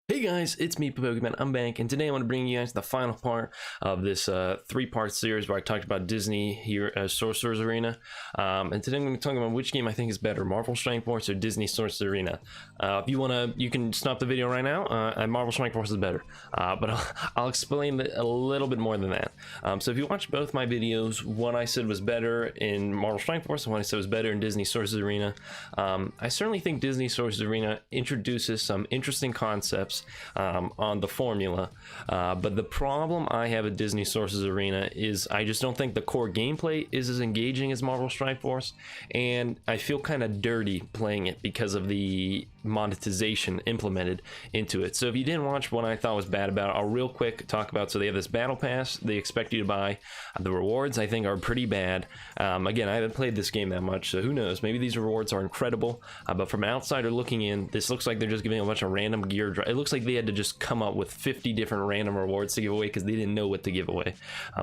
Hey guys, it's me, Pokemon. I'm back, and today I want to bring you guys the final part of this three-part series where I talked about Disney here, Sorcerer's Arena. And today I'm going to be talking about which game I think is better, Marvel Strikeforce or Disney Sorcerer's Arena. If you want to, you can stop the video right now. Marvel Strikeforce is better, but I'll explain a little bit more than that. So if you watch both my videos, one I said was better in Marvel Strikeforce and one I said was better in Disney Sorcerer's Arena. I certainly think Disney Sorcerer's Arena introduces some interesting concepts on the formula, but the problem I have at Disney Sorcerer's Arena is I just don't think the core gameplay is as engaging as Marvel Strikeforce, and I feel kind of dirty playing it because of the monetization implemented into it. So if you didn't watch what I thought was bad about it, I'll real quick talk about. So they have this battle pass they expect you to buy. The rewards I think are pretty bad. Again, I haven't played this game that much, so who knows, maybe these rewards are incredible, but from an outsider looking in, this looks like they're just giving a bunch of random gear. It looks like they had to just come up with 50 different random rewards to give away because they didn't know what to give away.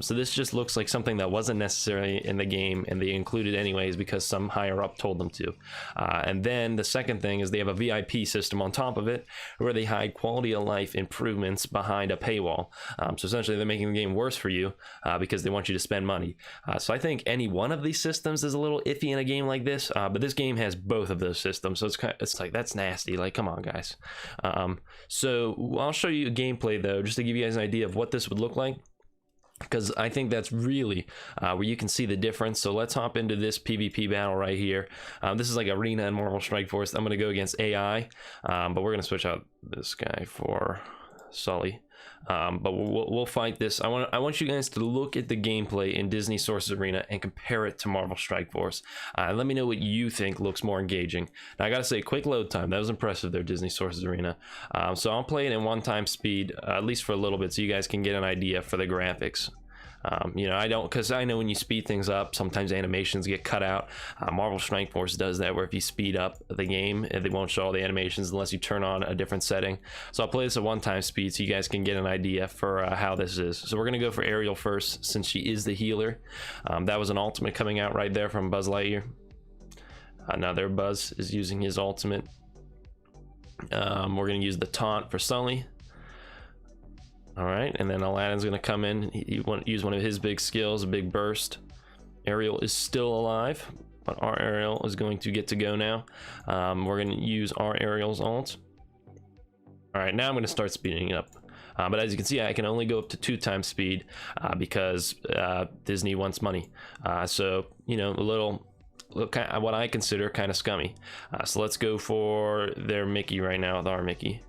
So this just looks like something that wasn't necessary in the game, and they included anyways because some higher up told them to. And then the second thing is they have a VIP system on top of it where they hide quality of life improvements behind a paywall. So essentially they're making the game worse for you because they want you to spend money. So I think any one of these systems is a little iffy in a game like this, but this game has both of those systems, so it's like, that's nasty. Like, come on guys. So I'll show you a gameplay though, just to give you guys an idea of what this would look like, because I think that's really where you can see the difference. So let's hop into this PvP battle right here. This is like Arena and Marvel Strikeforce. I'm going to go against AI, but we're going to switch out this guy for Sully. But we'll fight this. I want you guys to look at the gameplay in Disney Sorcerer's Arena and compare it to Marvel Strikeforce. Let me know what you think looks more engaging. Now I gotta say, quick load time, that was impressive there, Disney Sorcerer's Arena. So I'll play it in one-time speed, at least for a little bit, so you guys can get an idea for the graphics. You know, I don't, because I know when you speed things up, sometimes animations get cut out. Marvel Strikeforce does that, where if you speed up the game, they won't show all the animations unless you turn on a different setting. So I'll play this at one-time speed so you guys can get an idea for how this is. So we're gonna go for Ariel first, since she is the healer. That was an ultimate coming out right there from Buzz Lightyear. Now their Buzz is using his ultimate. We're gonna use the taunt for Sully. All right, and then Aladdin's gonna come in. He want use one of his big skills, a big burst. Ariel is still alive, but our Ariel is going to get to go now. We're gonna use our Ariel's ult. All right, now I'm gonna start speeding up. But as you can see, I can only go up to 2x speed because Disney wants money. So, you know, a little what I consider kind of scummy. So let's go for their Mickey right now with our Mickey.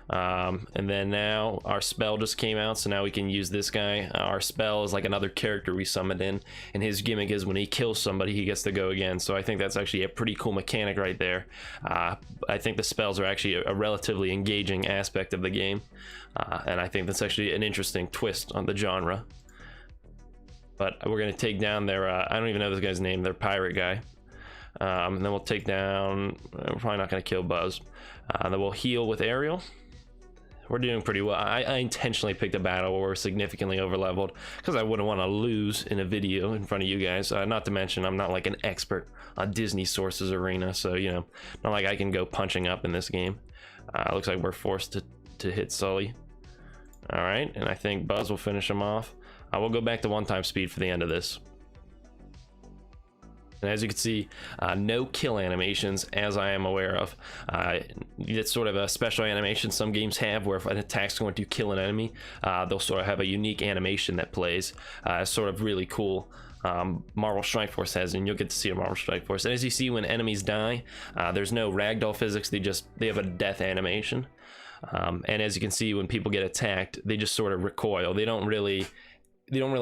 And then now our spell just came out, so now we can use this guy. Our spell is like another character we summoned in, and his gimmick is when he kills somebody, he gets to go again. So I think that's actually a pretty cool mechanic right there. I think the spells are actually a relatively engaging aspect of the game, and I think that's actually an interesting twist on the genre. But we're gonna take down their I don't even know this guy's name, their pirate guy. And then we'll take down, we're probably not gonna kill Buzz. Then we'll heal with Ariel. We're doing pretty well. I intentionally picked a battle where we're significantly over leveled because I wouldn't want to lose in a video in front of you guys. Not to mention, I'm not like an expert on Disney Sorcerer's Arena, so you know, not like I can go punching up in this game. Looks like we're forced to hit Sully. All right, and I think Buzz will finish him off. We'll go back to one-time speed for the end of this. And as you can see, no kill animations, as I am aware of. It's sort of a special animation some games have, where if an attack's going to kill an enemy, they'll sort of have a unique animation that plays. It's sort of really cool. Marvel Strikeforce has, and you'll get to see a Marvel Strikeforce. And as you see, when enemies die, there's no ragdoll physics. They have a death animation. And as you can see, when people get attacked, they just sort of recoil. They don't really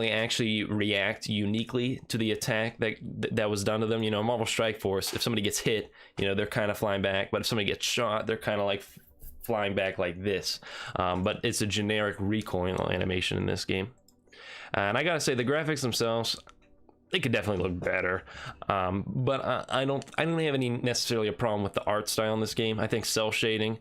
actually react uniquely to the attack that was done to them. You know, Marvel Strikeforce, if somebody gets hit, you know, they're kind of flying back, but if somebody gets shot, they're kind of like flying back like this. But it's a generic recoil animation in this game. And I gotta say, the graphics themselves, they could definitely look better, but I don't have any necessarily a problem with the art style in this game. I think cell shading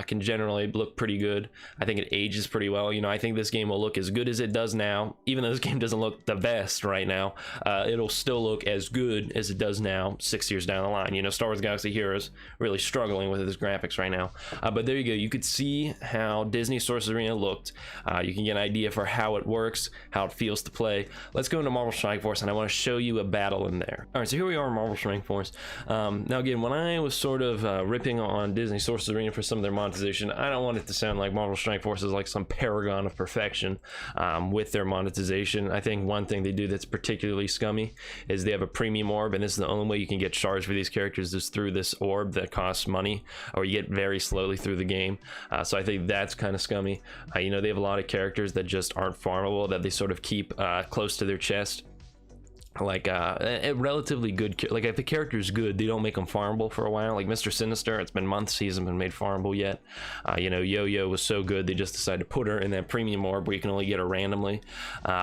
can generally look pretty good. I think it ages pretty well. You know, I think this game will look as good as it does now, even though this game doesn't look the best right now. It'll still look as good as it does now 6 years down the line. You know, Star Wars Galaxy Heroes really struggling with its graphics right now, but there you go. You could see how Disney Sorcerer Arena looked. You can get an idea for how it works, how it feels to play. Let's go into Marvel Strikeforce, and I want to show you a battle in there. All right, so here we are in Marvel Strikeforce. Now again, when I was sort of ripping on Disney Sorcerer Arena for some of their monetization, I don't want it to sound like Marvel Strikeforce is like some paragon of perfection with their monetization. I think one thing they do that's particularly scummy is they have a premium orb, and this is the only way you can get charged for these characters is through this orb that costs money, or you get very slowly through the game. So I think that's kind of scummy. You know, they have a lot of characters that just aren't farmable, that they sort of keep close to their chest. Like a relatively good, like if the character is good, they don't make them farmable for a while. Like Mr. Sinister, it's been months, he hasn't been made farmable yet. You know, Yo-Yo was so good, they just decided to put her in that premium orb where you can only get her randomly.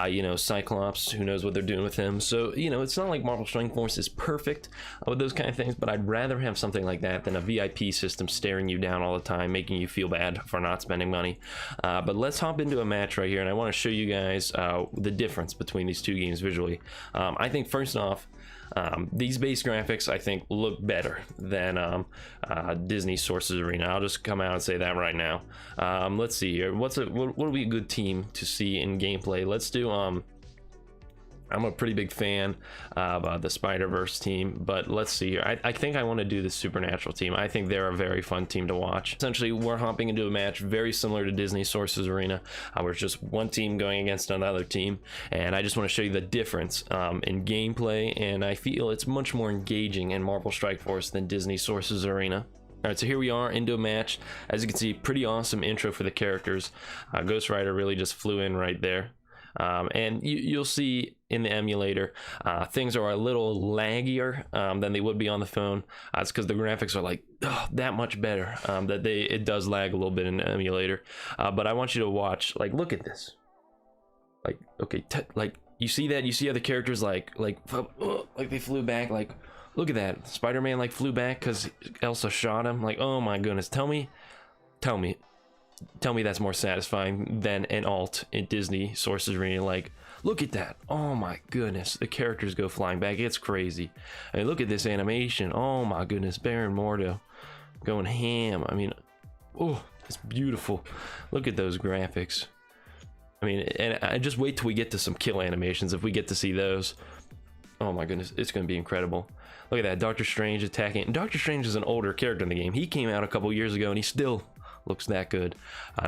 You know, Cyclops, who knows what they're doing with him. So, you know, it's not like Marvel Strikeforce is perfect with those kind of things, but I'd rather have something like that than a VIP system staring you down all the time, making you feel bad for not spending money. But let's hop into a match right here, and I want to show you guys the difference between these two games visually. I think first off, these base graphics I think look better than Disney Sorcerer Arena. I'll just come out and say that right now. Let's see here. What would be a good team to see in gameplay? Let's do I'm a pretty big fan of the Spider-Verse team, but let's see here. I think I want to do the Supernatural team. I think they're a very fun team to watch. Essentially, we're hopping into a match very similar to Disney Sorcerer's Arena, where it's just one team going against another team, and I just want to show you the difference in gameplay, and I feel it's much more engaging in Marvel Strikeforce than Disney Sorcerer's Arena. All right, so here we are into a match. As you can see, pretty awesome intro for the characters. Ghost Rider really just flew in right there. And you'll see in the emulator things are a little laggier than they would be on the phone. It's because the graphics are like that much better, that it does lag a little bit in the emulator. But I want you to watch, like, look at this. Like, okay, like you see that? You see how the characters like they flew back? Like, look at that. Spider-Man like flew back because Elsa shot him. Like, oh my goodness. Tell me that's more satisfying than an alt in Disney Sorcerer Arena. Like, look at that. Oh my goodness, the characters go flying back. It's crazy. I mean, look at this animation. Oh my goodness, Baron Mordo going ham. I mean, oh, it's beautiful. Look at those graphics. I mean, and I just wait till we get to some kill animations. If we get to see those, oh my goodness, it's going to be incredible. Look at that, Doctor Strange attacking. Doctor Strange is an older character in the game. He came out a couple years ago and he still looks that good.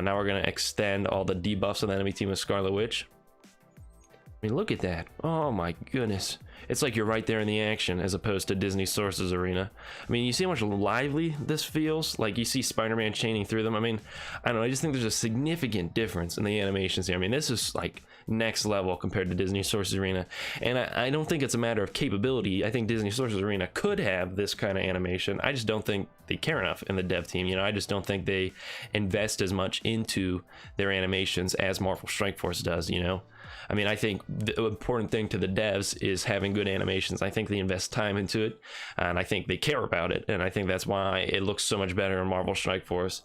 Now we're going to extend all the debuffs on the enemy team with Scarlet Witch. I mean, look at that. Oh my goodness. It's like you're right there in the action as opposed to Disney Sorcerer's Arena. I mean, you see how much lively this feels? Like, you see Spider-Man chaining through them. I mean, I don't know. I just think there's a significant difference in the animations here. I mean, this is like next level compared to Disney Sorcerer's Arena. And I don't think it's a matter of capability. I think Disney Sorcerer's Arena could have this kind of animation. I just don't think they care enough in the dev team. You know, I just don't think they invest as much into their animations as Marvel Strikeforce does, you know? I mean, I think the important thing to the devs is having good animations. I think they invest time into it, and I think they care about it, and I think that's why it looks so much better in Marvel Strikeforce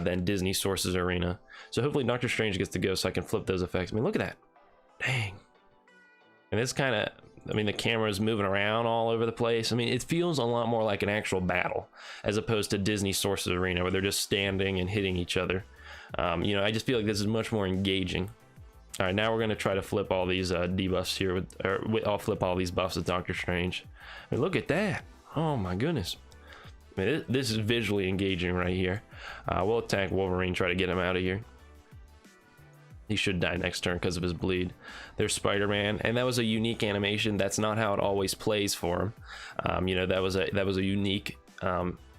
than Disney Sorcerer's Arena. So hopefully Doctor Strange gets to go so I can flip those effects. I mean, look at that. Dang. And it's kind of, I mean, the camera's moving around all over the place. I mean, it feels a lot more like an actual battle as opposed to Disney Sorcerer's Arena where they're just standing and hitting each other. You know, I just feel like this is much more engaging. All right, now we're going to try to flip all these debuffs here. I'll flip all these buffs with Doctor Strange. I mean, look at that. Oh, my goodness. I mean, this is visually engaging right here. We'll attack Wolverine, try to get him out of here. He should die next turn because of his bleed. There's Spider-Man, and that was a unique animation. That's not how it always plays for him. You know, that was a unique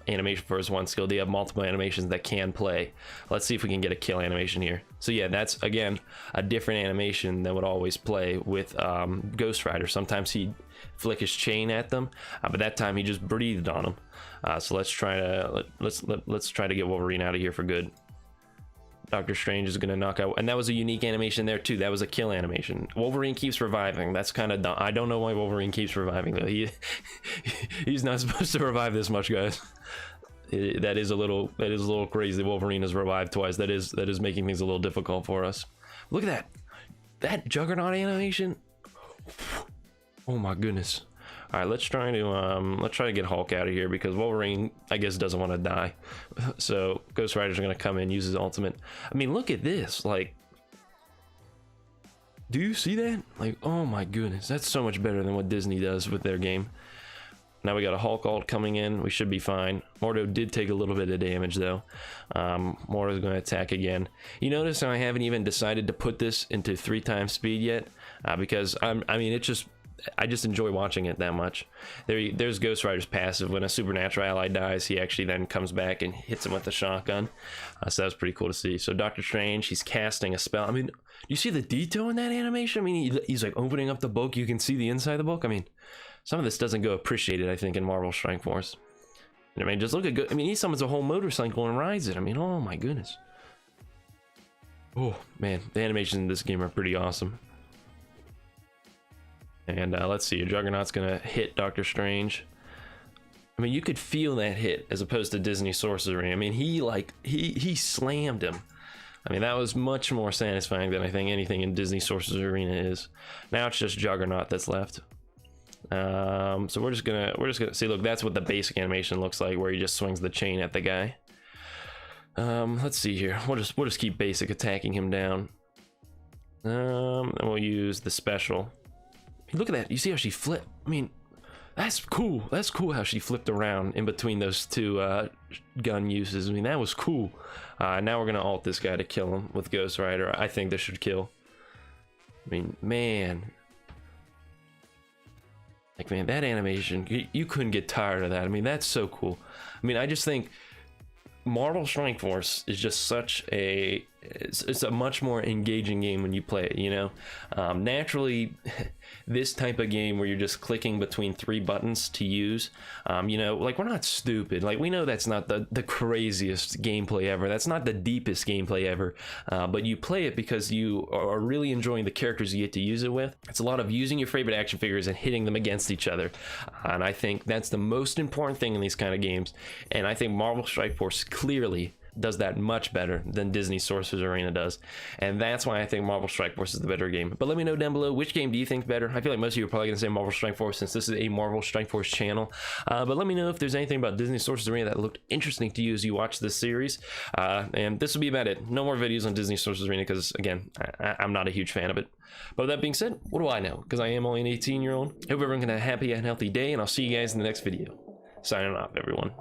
animation for his one skill. They have multiple animations that can play. Let's see if we can get a kill animation here. So yeah, that's again a different animation than would always play with Ghost Rider. Sometimes he'd flick his chain at them, but that time he just breathed on them. So let's try to get Wolverine out of here for good. Dr. Strange is gonna knock out, and that was a unique animation there too. That was a kill animation. Wolverine keeps reviving. That's kind of dumb. I don't know why Wolverine keeps reviving though. He's not supposed to revive this much, guys. That is a little crazy. Wolverine has revived twice. That is making things a little difficult for us. Look at that Juggernaut animation. Oh my goodness. All right, let's try to get Hulk out of here because Wolverine, I guess, doesn't want to die. So Ghost Rider's gonna come in, use his ultimate. I mean, look at this. Like, do you see that? Like, oh my goodness, that's so much better than what Disney does with their game. Now we got a Hulk ult coming in. We should be fine. Mordo did take a little bit of damage though. Mordo's going to attack again. You notice how I haven't even decided to put this into 3x speed yet, because I mean, I just enjoy watching it that much. There's Ghost Rider's passive. When a supernatural ally dies, he actually then comes back and hits him with the shotgun. So that was pretty cool to see. So Doctor Strange, he's casting a spell. I mean, you see the detail in that animation? I mean, he's like opening up the book. You can see the inside of the book. I mean, some of this doesn't go appreciated, I think, in Marvel Strikeforce. I mean, just look at, I mean, he summons a whole motorcycle and rides it. I mean, oh my goodness. Oh man, the animations in this game are pretty awesome. And let's see, Juggernaut's gonna hit Doctor Strange. I mean, you could feel that hit as opposed to Disney Sorcerer. I mean, he slammed him. I mean, that was much more satisfying than I think anything in Disney Sorcerer Arena is. Now it's just Juggernaut that's left. So we're just gonna see. Look, that's what the basic animation looks like, where he just swings the chain at the guy. Let's see here. We'll just keep basic attacking him down. And we'll use the special. Look at that. You see how she flipped? I mean, that's cool. That's cool how she flipped around in between those two gun uses. I mean, that was cool. Now we're gonna ult this guy to kill him with Ghost Rider. I think this should kill. I mean, man. Like, man, that animation, you couldn't get tired of that. I mean, that's so cool. I mean, I just think Marvel Strikeforce is just such a, it's a much more engaging game when you play it, you know? Naturally, this type of game where you're just clicking between 3 buttons to use, you know, like, we're not stupid. Like, we know that's not the craziest gameplay ever. That's not the deepest gameplay ever. But you play it because you are really enjoying the characters you get to use it with. It's a lot of using your favorite action figures and hitting them against each other. And I think that's the most important thing in these kind of games. And I think Marvel Strikeforce clearly does that much better than Disney Sorcerer Arena does, and that's why I think Marvel Strikeforce is the better game. But let me know down below, which game do you think better? I feel like most of you are probably gonna say Marvel Strikeforce, since this is a Marvel Strikeforce channel. But let me know if there's anything about Disney Sorcerer Arena that looked interesting to you as you watch this series. And this will be about it. No more videos on Disney Sorcerer Arena because, again, I'm not a huge fan of it. But with that being said, what do I know? Because I am only an 18-year-old. Hope everyone can have a happy and healthy day, and I'll see you guys in the next video. Signing off, everyone.